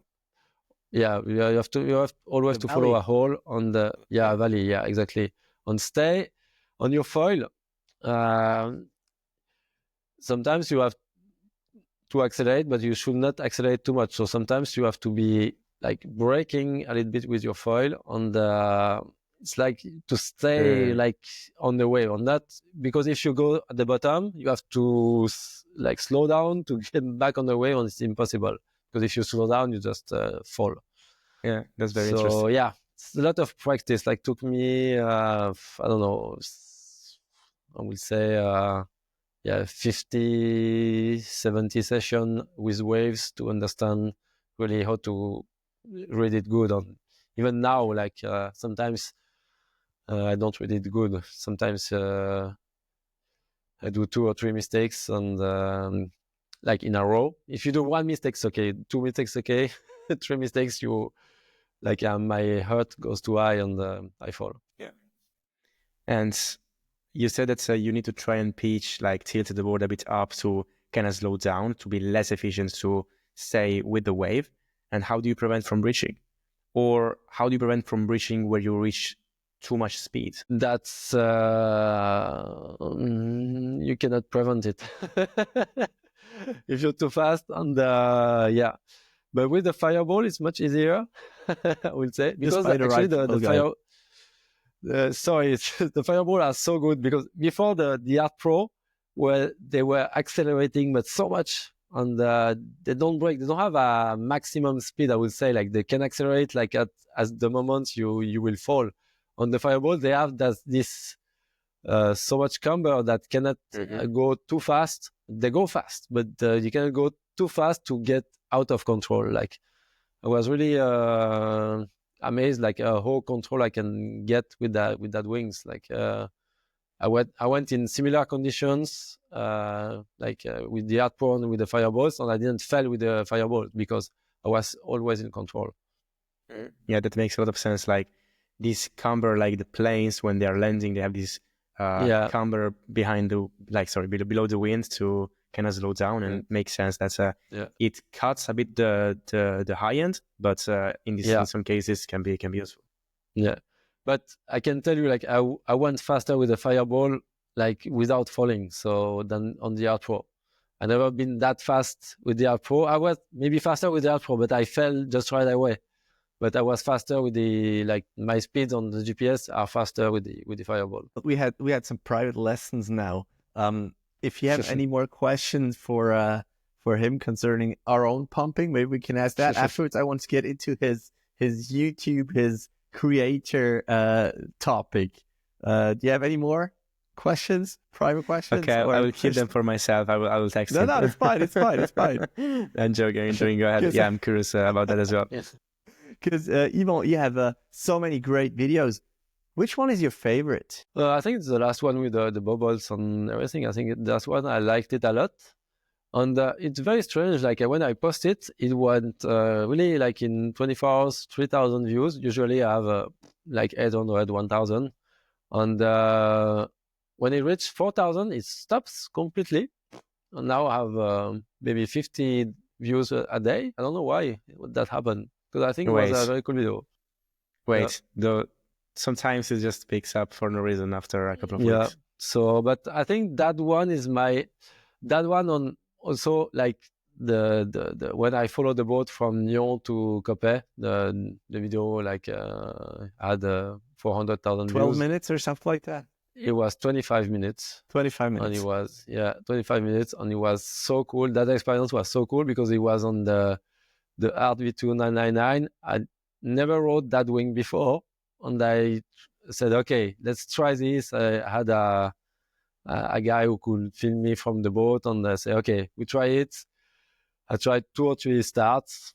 Yeah, you have always to follow a hole on the valley. Yeah, exactly. Stay on your foil. Sometimes you have to accelerate, but you should not accelerate too much. So sometimes you have to be like braking a little bit with your foil on the. It's like to stay like on the wave on that, because if you go at the bottom, you have to like slow down to get back on the wave, and it's impossible because if you slow down, you just fall. Yeah, that's very interesting. So yeah, it's a lot of practice. Like took me, I don't know, I will say 50, 70 session with waves to understand really how to read it good. Even now, like sometimes I don't read it good. Sometimes I do 2 or 3 mistakes, and like in a row. If you do 1 mistake, it's okay. 2 mistakes, okay. 3 mistakes, you like my heart goes too high and I fall. Yeah. And you said that you need to try and pitch, like tilt the board a bit up to kind of slow down, to be less efficient, to stay with the wave. And how do you prevent from breaching? Or how do you prevent from breaching where you reach too much speed? That's you cannot prevent it. If you're too fast, and but with the fireball, it's much easier. I would say, because actually the fire. Sorry, the fireball are so good, because before the Art Pro, where they were accelerating but so much, and they don't break. They don't have a maximum speed. I would say, like they can accelerate like at the moment you will fall. On the fireball, they have this so much camber that cannot go too fast. They go fast, but you cannot go too fast to get out of control. Like I was really amazed, like how control I can get with that wings. Like I went in similar conditions, with the Art Pro and with the fireballs, and I didn't fail with the fireball because I was always in control. Yeah, that makes a lot of sense. Like this camber, like the planes when they are landing, they have this camber behind below the wind to kind of slow down, and make sense. That's it cuts a bit the high end, but in some cases can be useful. Yeah, but I can tell you, like I went faster with the fireball, like without falling, so than on the Art Pro. I never been that fast with the Art Pro. I was maybe faster with the Art Pro, but I fell just right away. But I was faster with my speeds on the GPS are faster with the fireball. We had some private lessons now. If you have any more questions for him concerning our own pumping, maybe we can ask that afterwards. I want to get into his YouTube, his creator topic. Do you have any more questions, private questions? Okay, I will keep them for myself. I will text him. No, it's fine. It's fine. I'm joking. Go ahead. Yeah, I'm curious about that as well. Yes. Because Yvon, you have so many great videos. Which one is your favorite? I think it's the last one with the bubbles and everything. I think that's one I liked it a lot. And it's very strange. Like when I post it, it went really like in 24 hours, 3,000 views. Usually I have like 800, 1,000. And when it reaches 4,000, it stops completely. And now I have maybe 50 views a day. I don't know why that happened. Because I think it was a very cool video. Sometimes it just picks up for no reason after a couple of weeks. So, but I think that one is that one on also like the when I followed the boat from Lyon to Coppet, the video like had 400,000 12 views. minutes or something like that. It was 25 minutes. 25 minutes. And it was 25 minutes, and it was so cool. That experience was so cool because it was on the Art V2 999. I never rode that wing before, and I said, okay, let's try this. I had a guy who could film me from the boat, and I said, okay, we try it. I tried 2 or 3 starts.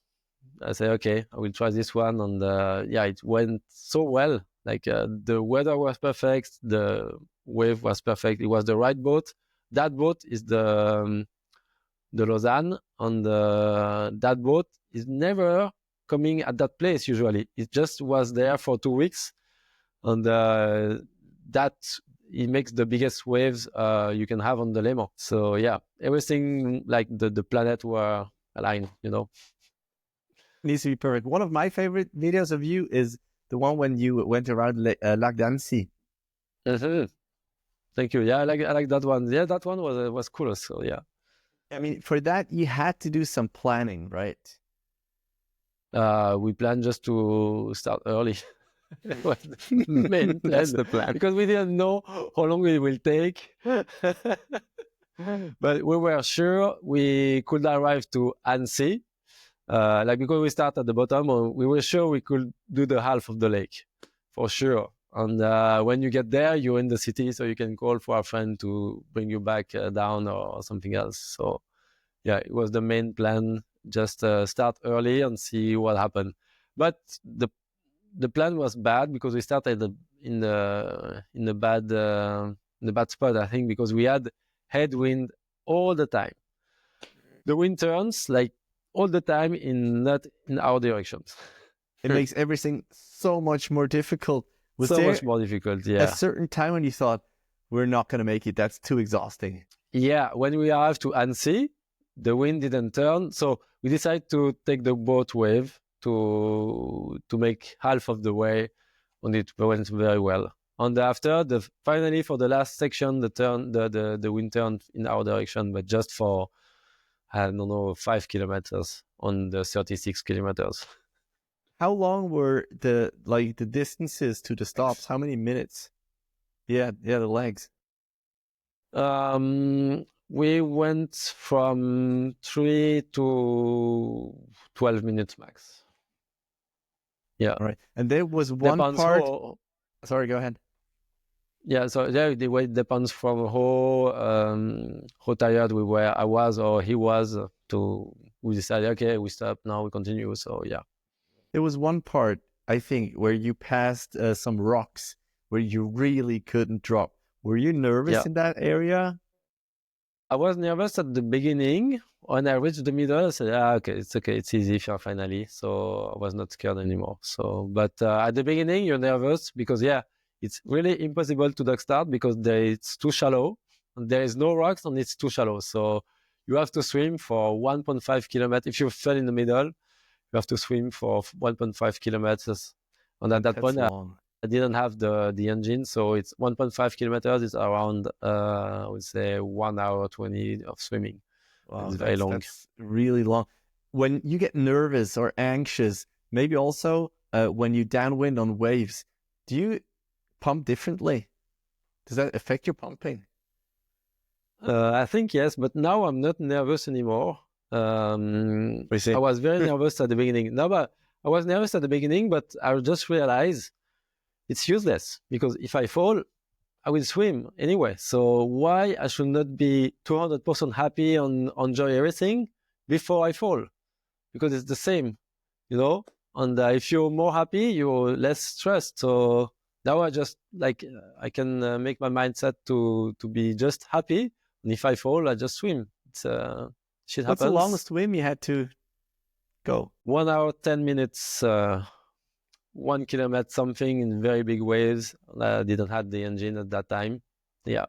I said, okay, I will try this one, and it went so well. Like the weather was perfect, the wave was perfect. It was the right boat. That boat is the Lausanne, and that boat is never coming at that place usually. It just was there for 2 weeks, and that it makes the biggest waves you can have on the Léman. So yeah, everything like the planet were aligned, you know. Needs to be perfect. One of my favorite videos of you is the one when you went around Lac d'Annecy. Mm-hmm. Thank you. Yeah, I like that one. Yeah, that one was cool. So yeah. I mean, for that you had to do some planning, right? We planned just to start early. That was the main plan. That's the plan. Because we didn't know how long it will take. But we were sure we could arrive to Annecy. Because we start at the bottom, we were sure we could do the half of the lake, for sure. And when you get there, you're in the city, so you can call for a friend to bring you back down or something else. So yeah, it was the main plan. Just start early and see what happened. But the plan was bad because we started in the bad spot, I think, because we had headwind all the time. The wind turns like all the time not in our directions. It makes everything so much more difficult. Was so there much more difficult, yeah. a certain time when you thought, we're not going to make it, that's too exhausting? Yeah, when we arrived to Annecy, the wind didn't turn, so we decided to take the boat wave to make half of the way, and it went very well. And after, finally for the last section, the wind turned in our direction, but just for, I don't know, 5 kilometers on the 36 kilometers. How long were the distances to the stops? How many minutes? Yeah, the legs. We went from 3 to 12 minutes max. Yeah. All right. And there was one part. Sorry, go ahead. Yeah, so yeah, the way depends from how tired I was or he was. We decided, okay, we stop now, we continue. So yeah. There was one part, I think, where you passed some rocks where you really couldn't drop. Were you nervous in that area? I was nervous at the beginning. When I reached the middle, I said, okay, it's easy finally. So I was not scared anymore. So, but at the beginning, you're nervous because, it's really impossible to duck start because it's too shallow. And there is no rocks and it's too shallow. So you have to swim for 1.5 kilometers. If you fell in the middle, you have to swim for 1.5 kilometers. And at that point, I didn't have the engine. So it's 1.5 kilometers. It's around, I would say, 1 hour 20 of swimming. Wow, it's very long. That's really long. When you get nervous or anxious, maybe also when you downwind on waves, do you pump differently? Does that affect your pumping? I think yes, but now I'm not nervous anymore. I was very nervous at the beginning. No, but I was nervous at the beginning, but I just realized it's useless because if I fall, I will swim anyway. So why I should not be 200% happy and enjoy everything before I fall? Because it's the same, you know? And if you're more happy, you're less stressed. So now I just I can make my mindset to be just happy. And if I fall, I just swim. It's shit happens. What's the longest swim you had to go? 1 hour, 10 minutes, 1 kilometer something in very big waves. I didn't have the engine at that time. Yeah,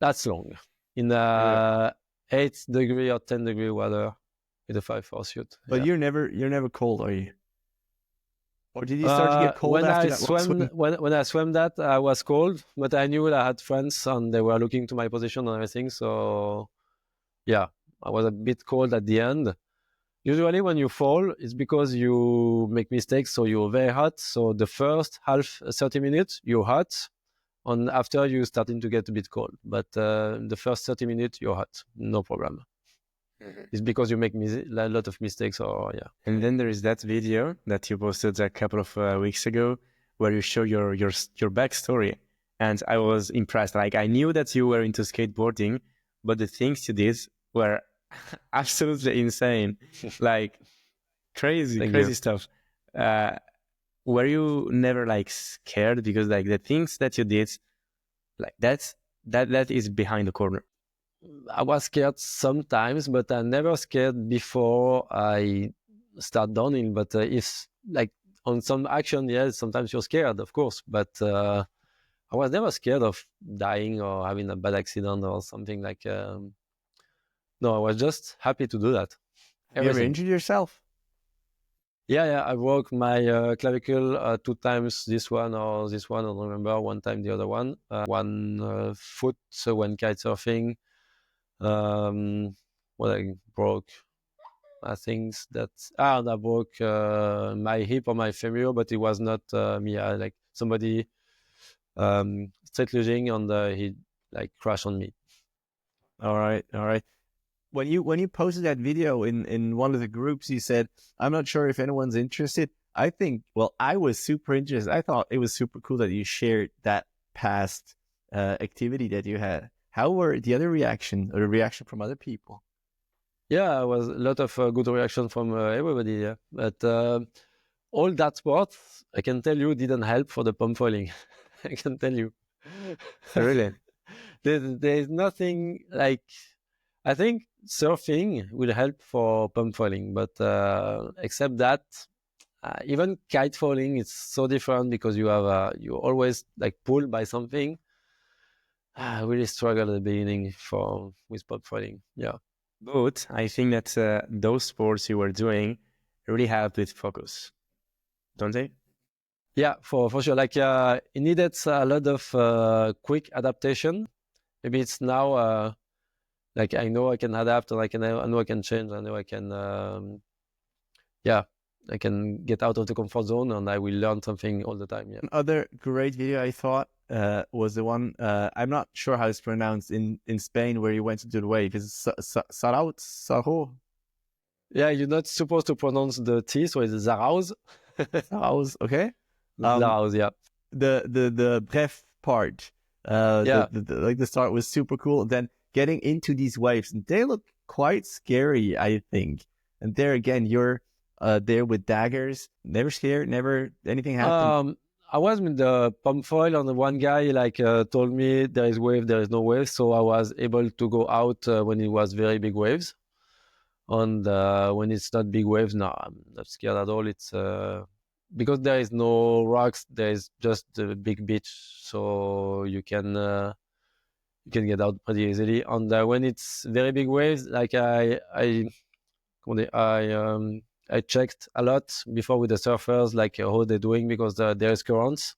that's long. In 8-degree or 10-degree weather with a 5-hour suit. But you're never cold, are you? Or did you start to get cold when after I that swam? When I swam that, I was cold, but I knew that I had friends and they were looking to my position and everything. So, yeah, I was a bit cold at the end. Usually when you fall, it's because you make mistakes, so you're very hot. So the first 30 minutes, you're hot, and after you starting to get a bit cold. But the first 30 minutes, you're hot, no problem. It's because you make a lot of mistakes, or yeah. And then there is that video that you posted a couple of weeks ago where you show your backstory, and I was impressed. Like, I knew that you were into skateboarding, but the things you did were absolutely insane, like crazy stuff. Were you never like scared, because like the things that you did, like that is behind the corner? I was scared sometimes, but I never scared before I start downhill. But if like on some action, yes, sometimes you're scared, of course. But I was never scared of dying or having a bad accident or something like. No, I was just happy to do that. Have you ever injured yourself? Yeah, I broke my clavicle 2 times. This one, I don't remember. One time the other one. One foot when kite surfing. What I broke, I think I broke my hip or my femur, but it was not me. Like somebody straight lugging, and he like crashed on me. All right. When you posted that video in one of the groups, you said, "I'm not sure if anyone's interested." I was super interested. I thought it was super cool that you shared that past activity that you had. How were the other reaction from other people? Yeah, it was a lot of good reaction from everybody. Yeah, but all that sport, I can tell you, didn't help for the pump foiling. I can tell you. Really? There is nothing like. I think surfing will help for pump foiling, but except that, even kite foiling is so different because you have you always like pulled by something. I really struggled at the beginning with pump foiling. Yeah. But I think that those sports you were doing really helped with focus, don't they? Yeah, for sure. Like it needed a lot of quick adaptation. Maybe it's now like I know I can adapt, and I know I can change. I know I can I can get out of the comfort zone, and I will learn something all the time. Yeah. Another great video I thought was the one, I'm not sure how it's pronounced, in Spain, where you went to do the wave. Is it Sarao? Yeah, you're not supposed to pronounce the T, so it's Zarauz. Zarauz, okay. Zarauz, yeah. The bref part, the start was super cool. Then getting into these waves, and they look quite scary, I think. And there again, you're there with daggers, never scared, never anything happened. I was with the pump foil, and the one guy told me there is wave, there is no wave, so I was able to go out when it was very big waves. And when it's not big waves, no, I'm not scared at all. It's because there is no rocks, there is just a big beach, so you can get out pretty easily. And when it's very big waves, like I checked a lot before with the surfers, like how they're doing, because there is currents,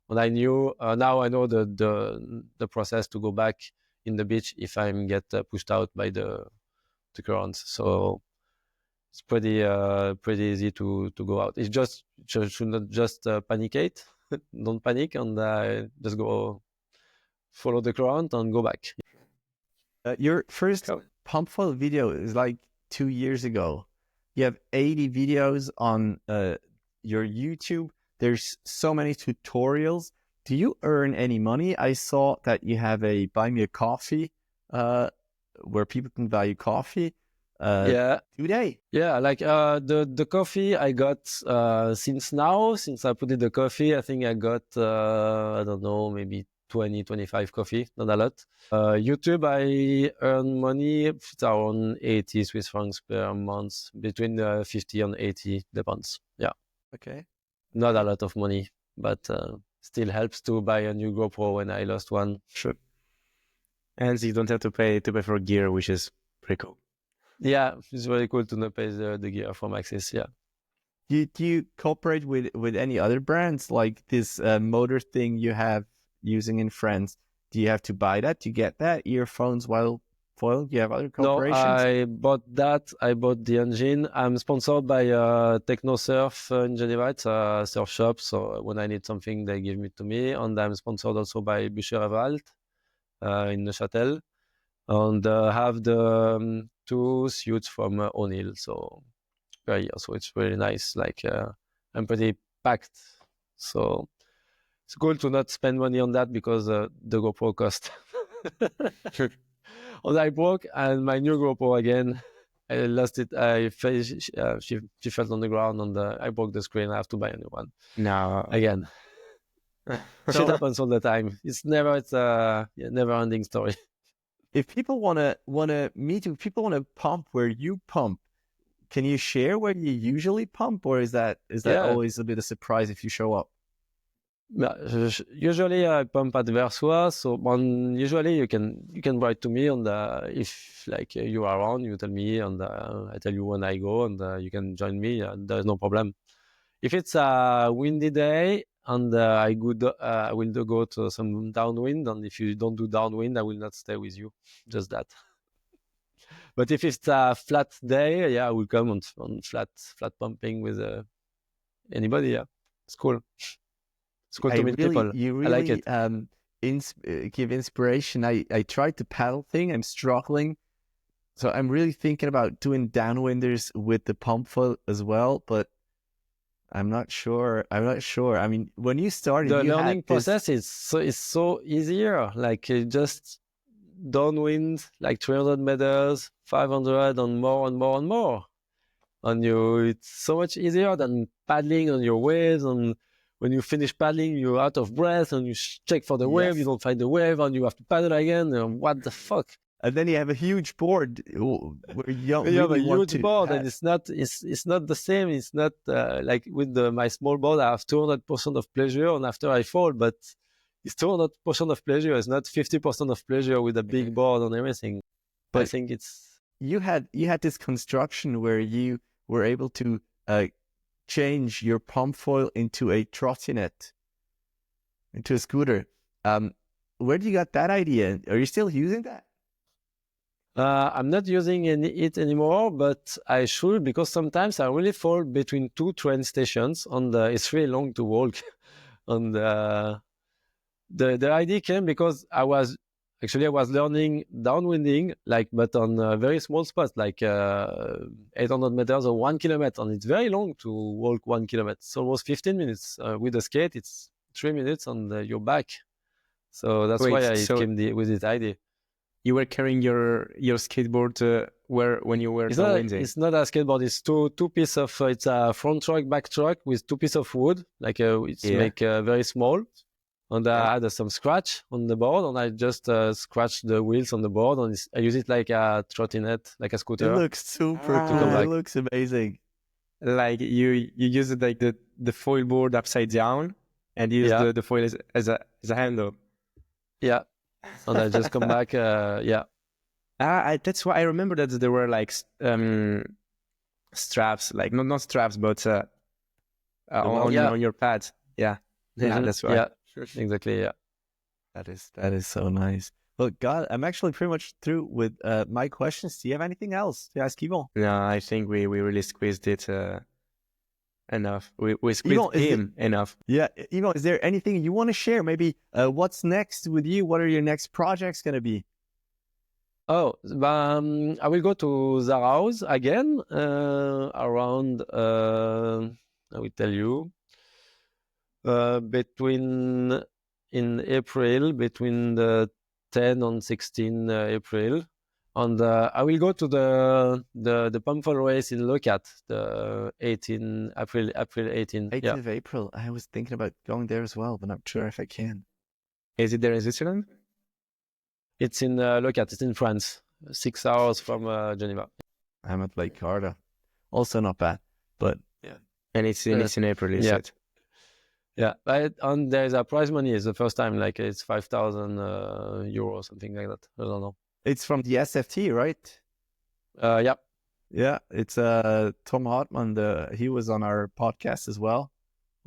and I knew now I know the process to go back in the beach if I get pushed out by the currents. So it's pretty easy to go out. It's just should not just panicate, don't panic, and just go follow the current and go back. Your first pump foil video is like 2 years ago. You have 80 videos on your YouTube. There's so many tutorials. Do you earn any money? I saw that you have a buy me a coffee where people can buy you coffee. Today. Yeah, like the coffee I got since I put in the coffee, I think I got I don't know, maybe 20-25 coffee, not a lot. YouTube, I earn money. It's around 80 Swiss francs per month, between 50 and 80 depends. Yeah. Okay. Not a lot of money, but still helps to buy a new GoPro when I lost one. Sure. And you don't have to pay for gear, which is pretty cool. Yeah, it's very cool to not pay the gear from Axis. Yeah. Do you cooperate with any other brands, like this motor thing you have using in France? Do you have to buy that to get that earphones while foil? Do you have other No, collaborations? I bought that. I bought the engine. I'm sponsored by TechnoSurf in Geneva. It's a surf shop. So when I need something, they give it to me. And I'm sponsored also by Bucher-Evalt in Neuchâtel. And have the two suits from O'Neill. So so it's really nice. Like I'm pretty packed. So it's cool to not spend money on that because the GoPro cost. And I broke, and my new GoPro again. I lost it. She fell on the ground, and I broke the screen. I have to buy a new one. No. Again. Shit happens all the time. It's a never-ending story. If people wanna meet you, if people wanna pump where you pump, can you share where you usually pump, or is that always a bit of surprise if you show up? Usually I pump at Versoix, so usually you can write to me, and if like you are around, you tell me, and I tell you when I go, and you can join me. There's no problem. If it's a windy day and I will go to some downwind, and if you don't do downwind, I will not stay with you. Just that. But if it's a flat day, I will come on flat pumping with anybody. Yeah, it's cool. It's cool to meet people. You really I like it. Give inspiration. I tried the paddle thing. I'm struggling. So I'm really thinking about doing downwinders with the pump foot as well, but I'm not sure. I mean, when you started, the learning process is so easier. Like just downwind, like 300 meters, 500, and more and more and more. And it's so much easier than paddling on your waves. And when you finish paddling, you're out of breath, and you check for the wave. You don't find the wave, and you have to paddle again. What the fuck? And then you have a huge board where you don't have a huge board, pass. and it's not the same. It's not like with my small board. I have 200% of pleasure, and after I fall, but it's 200% of pleasure. It's not 50% of pleasure with a big board and everything. But I think you had this construction where you were able to change your pump foil into a trottinette, into a scooter. Where did you get that idea? Are you still using that? I'm not using it anymore, but I should, because sometimes I really fall between two train stations, and it's really long to walk. And the idea came because I was learning downwinding, but on very small spots, like 800 meters or 1 kilometer, and it's very long to walk 1 kilometer. It's almost 15 minutes. With the skate, it's 3 minutes, and you're back. So that's why I came with this idea. You were carrying your skateboard when you were downwinding? It's not a skateboard. It's two pieces of. It's a front truck, back truck with 2 pieces of wood. Make very small. And I had some scratch on the board, and I just scratched the wheels on the board, and I use it like a trottinette, like a scooter. It looks super cool. It looks amazing. Like you use it like the foil board upside down, and use the foil as a handle. Yeah, and I just come back. That's why I remember that there were like straps, like not straps, but on your pads. Yeah, that's right. Yeah. Exactly, yeah. That is so nice. Well, God, I'm actually pretty much through with my questions. Do you have anything else to ask Yvon? No, I think we really squeezed it enough. We squeezed him enough. Yeah, Yvon, is there anything you want to share? Maybe what's next with you? What are your next projects going to be? Oh, I will go to Zarauz again around, I will tell you, in April, between the 10 and 16 April, and I will go to the Pumpful race in Locat, the April 18. 18th of April. I was thinking about going there as well, but not sure if I can. Is it there in Switzerland? It's in Locat. It's in France, 6 hours from Geneva. I'm at Lake Garda. Also not bad, but yeah. And it's in April, is it? Yeah, and there's a prize money. It's the first time, like it's 5,000 euros, something like that. I don't know. It's from the SFT, right? Yeah. Yeah, it's Tom Hartmann. He was on our podcast as well.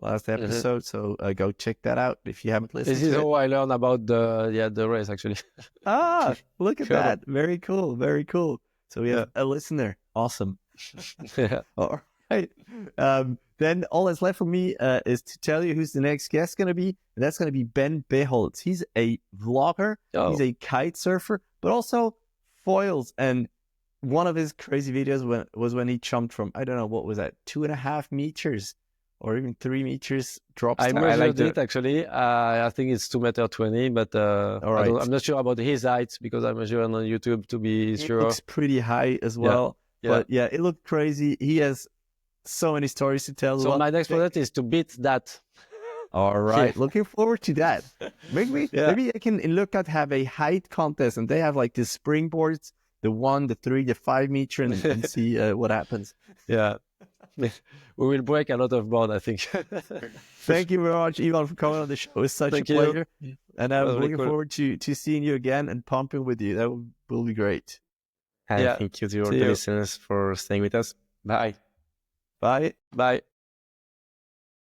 last episode. So go check that out if you haven't listened. This is to how I learned about the race actually. Look at Cool. that! Very cool, very cool. So we have a listener. Awesome. Yeah. All right. Then all that's left for me is to tell you who's the next guest going to be. And that's going to be Ben Beholtz. He's a vlogger. Oh. He's a kite surfer, but also foils. And one of his crazy videos was when he jumped from, I don't know, what was that, 2.5 meters or even 3 meters drop I style. measured it actually. I think it's 2.20 m, but right. I'm not sure about his height because I measured on YouTube to be It sure. looks pretty high as well. Yeah. But yeah, it looked crazy. He has so many stories to tell. So my next project is to beat that. All right, looking forward to that. Maybe I can look at have a height contest, and they have like the springboards, the 1, the 3, the 5 meter, and see what happens. Yeah, we will break a lot of board, I think. Thank you very much, Yvon, for coming on the show. It's such a pleasure, and I'm looking forward to seeing you again and pumping with you. That will be great. And thank you to all the listeners for staying with us. Bye. Bye. Bye.